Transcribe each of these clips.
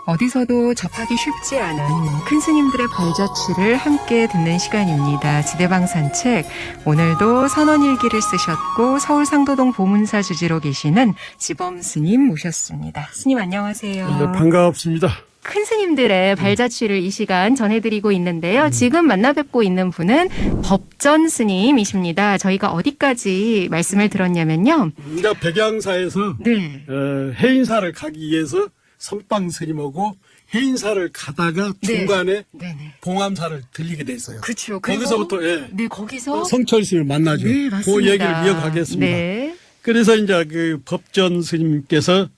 어디서도 접하기 쉽지 않은 큰 스님들의 발자취를 함께 듣는 시간입니다. 지대방 산책. 오늘도 선원일기를 쓰셨고 서울 상도동 보문사 주지로 계시는 지범 스님 모셨습니다. 스님 안녕하세요. 네, 반갑습니다. 큰 스님들의 발자취를 이 시간 전해드리고 있는데요. 지금 만나 뵙고 있는 분은 법전 스님이십니다. 저희가 어디까지 말씀을 들었냐면요. 우리가 백양사에서 네. 해인사를 가기 위해서 선방 스님하고 해인사를 가다가 중간에 네네. 봉암사를 들리게 돼 있어요. 그렇죠. 거기서부터 네, 거기서 성철 스님을 만나죠. 네, 맞습니다. 그 얘기를 이어가겠습니다. 네. 그래서 이제 그 법전 스님께서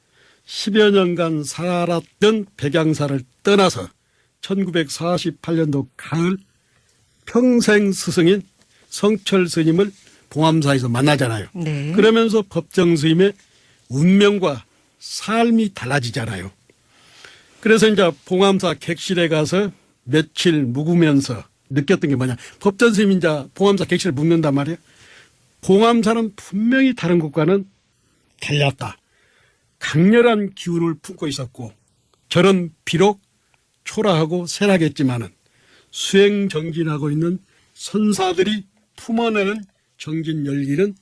10여 년간 살았던 백양사를 떠나서 1948년도 가을 평생 스승인 성철 스님을 봉암사에서 만나잖아요. 네. 그러면서 법정 스님의 운명과 삶이 달라지잖아요. 그래서 이제 봉암사 객실에 가서 며칠 묵으면서 느꼈던 게 뭐냐. 법전 스님이 이제 봉암사 객실을 묵는단 말이에요. 봉암사는 분명히 다른 곳과는 달랐다. 강렬한 기운을 품고 있었고 절은 비록 초라하고 세락했지만은 수행정진하고 있는 선사들이 품어내는 정진 열기는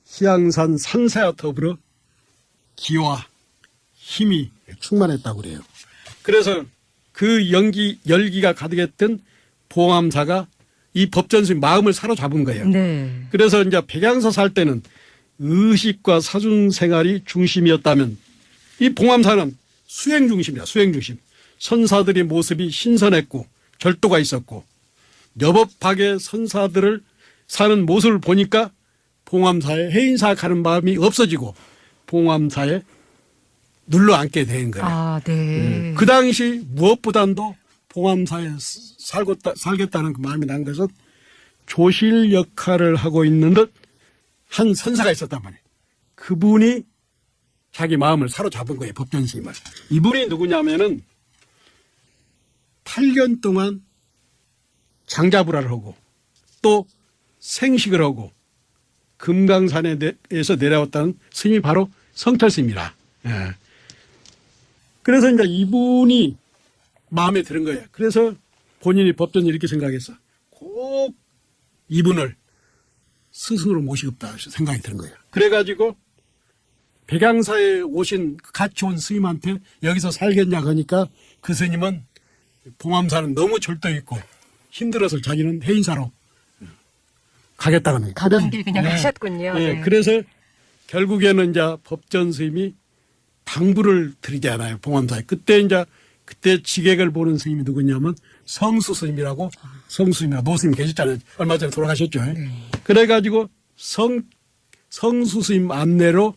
희양산 산세와 더불어 기와 힘이 충만했다고 그래요. 그래서 그 열기가 가득했던 봉암사가 이 법전스님 마음을 사로잡은 거예요. 네. 그래서 이제 백양사 살 때는 의식과 사중 생활이 중심이었다면 이 봉암사는 수행 중심이야. 수행 중심. 선사들의 모습이 신선했고 절도가 있었고 여법하게 선사들을 사는 모습을 보니까 봉암사에 해인사 가는 마음이 없어지고 봉암사에 눌러앉게 된 거예요. 아, 네. 그 당시 무엇보다도 봉암사에 살겠다는 그 마음이 난 것은 조실 역할을 하고 있는 듯 한 선사가 있었단 말이에요. 그분이 자기 마음을 사로잡은 거예요. 법전 스님을. 이분이 누구냐면은 8년 동안 장자불화를 하고 또 생식을 하고 금강산에서 내려왔다는 스님이 바로 성철 스님이라. 예. 그래서 이제 이분이 마음에 드는 거예요. 그래서 본인이 법전이 이렇게 생각했어. 꼭 이분을 스승으로 모시겠다 생각이 드는 거예요. 그래가지고 백양사에 오신 같이 온 스님한테 여기서 살겠냐 하니까 그 스님은 봉암사는 너무 절도 있고 힘들어서 자기는 해인사로 가겠다는 거예요. 가던 길 그냥 가셨군요. 네. 네. 그래서 결국에는 이제 법전 스님이 당부를 드리잖아요. 봉암사에. 그때 지객을 보는 스님이 누구냐면 성수 스님이라고 성수님이나 노스님 계셨잖아요. 얼마 전에 돌아가셨죠. 그래가지고 성수 스님 안내로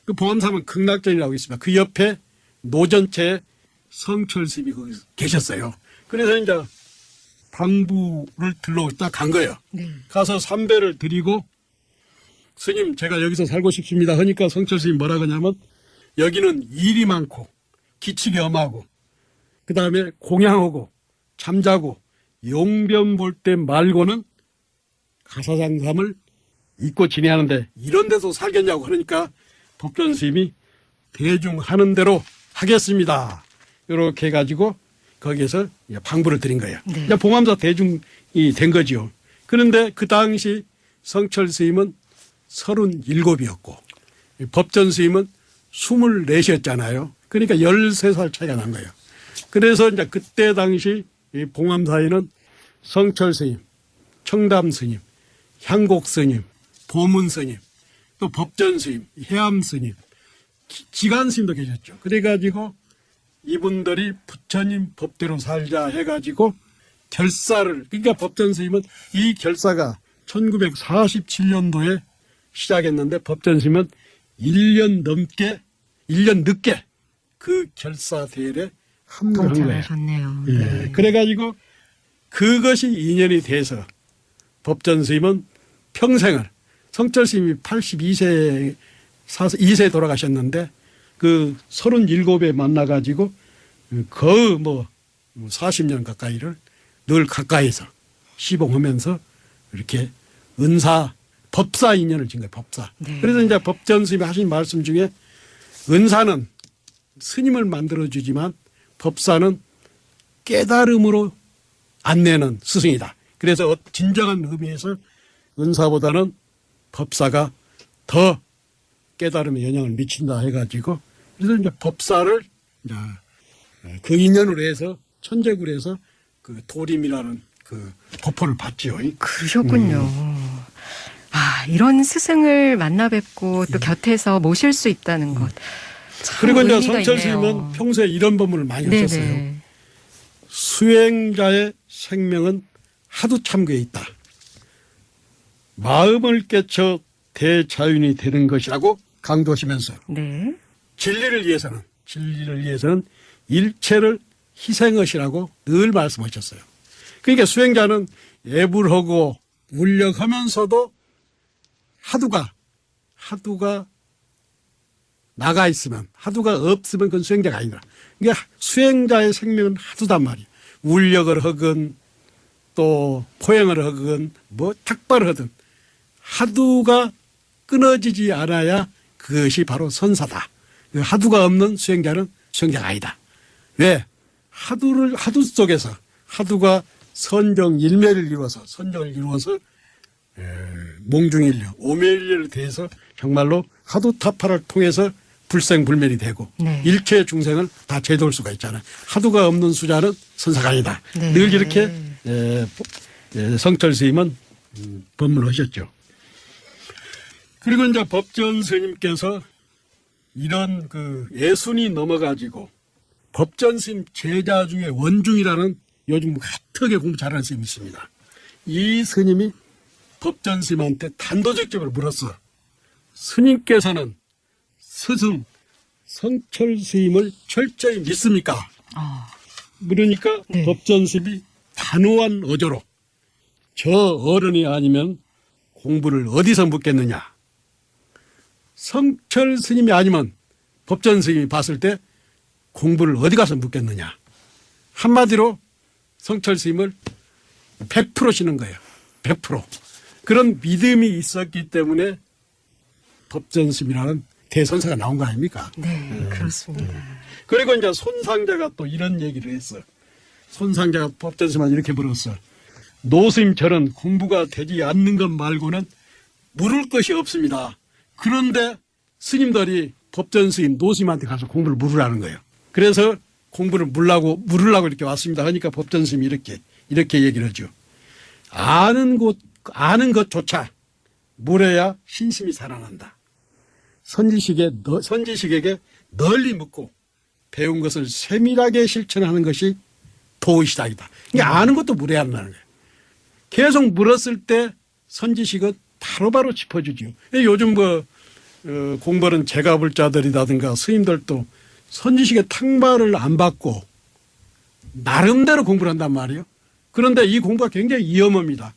그 봉암사면 극락전이라고 있습니다. 그 옆에 노전체에 성철 스님이 거기 계셨어요. 그래서 이제 당부를 들러오다 간 거예요. 네. 가서 삼배를 드리고 스님 제가 여기서 살고 싶습니다 하니까 성철 스님이 뭐라 그러냐면 여기는 일이 많고 기칙이 엄하고 그 다음에 공양하고 잠자고 용변 볼 때 말고는 가사장삼을 잊고 지내하는데 이런 데서 살겠냐고 그러니까 법전 스님이 대중 하는 대로 하겠습니다. 이렇게 해가지고 거기에서 방부를 드린 거예요. 네. 봉암사 대중이 된 거지요. 그런데 그 당시 성철 스님은 37이었고 법전 스님은 24이었잖아요. 그러니까 13살 차이가 난 거예요. 그래서 이제 그때 당시 이 봉암사에는 성철 스님, 청담 스님, 향곡 스님, 보문 스님, 또 법전 스님, 해암 스님, 지간 스님도 계셨죠. 그래가지고 이분들이 부처님 법대로 살자 해가지고 결사를, 그러니까 법전 스님은 이 결사가 1947년도에 시작했는데 법전 스님은 1년 늦게 그 결사 대회에 합류한 거예요. 동참하셨네요. 예. 네. 그래가지고 그것이 인연이 돼서 법전 스님은 평생을 성철 스님이 82세에 돌아가셨는데 그 37에 만나가지고 거의 40년 가까이를 늘 가까이서 시봉하면서 이렇게 법사 인연을 진 거예요. 법사. 네. 그래서 이제 법전 스님이 하신 말씀 중에 은사는 스님을 만들어주지만 법사는 깨달음으로 안내는 스승이다. 그래서 진정한 의미에서 은사보다는 법사가 더 깨달음에 영향을 미친다 해가지고 그래서 이제 법사를 이제 그 인연으로 해서 천재구로 해서 그 도림이라는 그 법호를 받지요. 그러셨군요. 아, 이런 스승을 만나 뵙고 또 곁에서 모실 수 있다는 것. 참 그리고 이제 의미가 성철 있네요. 스님은 평소에 이런 법문을 많이 하셨어요. 네네. 수행자의 생명은 하도 참고에 있다. 마음을 깨쳐 대자윤이 되는 것이라고 강조하시면서 네. 진리를 위해서는 일체를 희생것이라고 늘 말씀하셨어요. 그러니까 수행자는 애불하고 울력하면서도 하두가 나가 있으면 하두가 없으면 그건 수행자가 아니라 그러니까 수행자의 생명은 하두단 말이에요. 울력을 하건 또 포행을 하건 뭐 탁발을 하든 하두가 끊어지지 않아야 그것이 바로 선사다. 하두가 없는 수행자는 수행자가 아니다. 왜? 하두 속에서 하두가 선정일매를 이루어서 선정을 이루어서 몽중일려 오매일려를 대해서 정말로 하두타파를 통해서 불생불멸이 되고 네. 일체 중생을 다 제도할 수가 있잖아요. 하두가 없는 수자는 선사가 아니다. 네. 늘 이렇게 성철 스님은 법문하셨죠. 그리고 이제 법전 스님께서 이런 그 예순이 넘어가지고 법전 스님 제자 중에 원중이라는 요즘 핫하게 공부 잘하는 스님이 있습니다. 이 스님이 법전 스님한테 단도직입으로 물었어. 스님께서는 스승 성철 스님을 철저히 믿습니까? 그러니까 네. 법전 스님이 단호한 어조로 저 어른이 아니면 공부를 어디서 묻겠느냐. 성철 스님이 아니면 법전 스님이 봤을 때 공부를 어디 가서 묻겠느냐. 한마디로 성철 스님을 100% 쉬는 거예요. 100%. 그런 믿음이 있었기 때문에 법전 스님이라는 대선사가 나온 거 아닙니까? 네, 그렇습니다. 그리고 이제 손상자가 또 이런 얘기를 했어. 손상자가 법전 스님한테 이렇게 물었어. 노스님처럼 공부가 되지 않는 것 말고는 물을 것이 없습니다. 그런데 스님들이 법전 스님, 노스님한테 가서 공부를 물으라는 거예요. 그래서 공부를 물으라고 이렇게 왔습니다. 하니까 법전 스님이 이렇게 얘기를 하죠. 아는 것조차 물어야 신심이 살아난다. 선지식에게 널리 묻고 배운 것을 세밀하게 실천하는 것이 도의시다이다. 그러니까 아는 것도 물어야 한다는 거예요. 계속 물었을 때 선지식은 바로바로 짚어주지요. 요즘 공부하는 제가불자들이라든가 스님들도 선지식의 탕발을 안 받고 나름대로 공부를 한단 말이에요. 그런데 이 공부가 굉장히 위험합니다.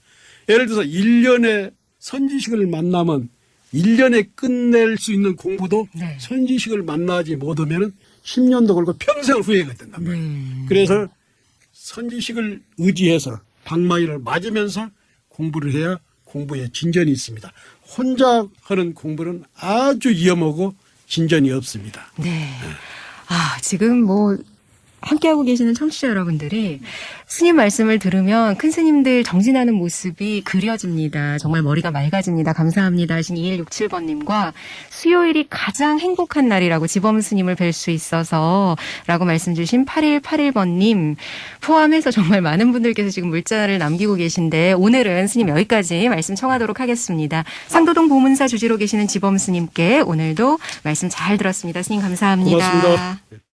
예를 들어서 1년에 선지식을 만나면 1년에 끝낼 수 있는 공부도 네. 선지식을 만나지 못하면 10년도 걸고 평생을 후회가 된단 말이에요. 그래서 선지식을 의지해서 방망이를 맞으면서 공부를 해야 공부에 진전이 있습니다. 혼자 하는 공부는 아주 위험하고 진전이 없습니다. 네. 아, 지금 함께하고 계시는 청취자 여러분들이 스님 말씀을 들으면 큰 스님들 정진하는 모습이 그려집니다. 정말 머리가 맑아집니다. 감사합니다 하신 2167번님과 수요일이 가장 행복한 날이라고 지범 스님을 뵐 수 있어서 라고 말씀 주신 8181번님 포함해서 정말 많은 분들께서 지금 문자를 남기고 계신데 오늘은 스님 여기까지 말씀 청하도록 하겠습니다. 상도동 보문사 주지로 계시는 지범 스님께 오늘도 말씀 잘 들었습니다. 스님 감사합니다. 고맙습니다.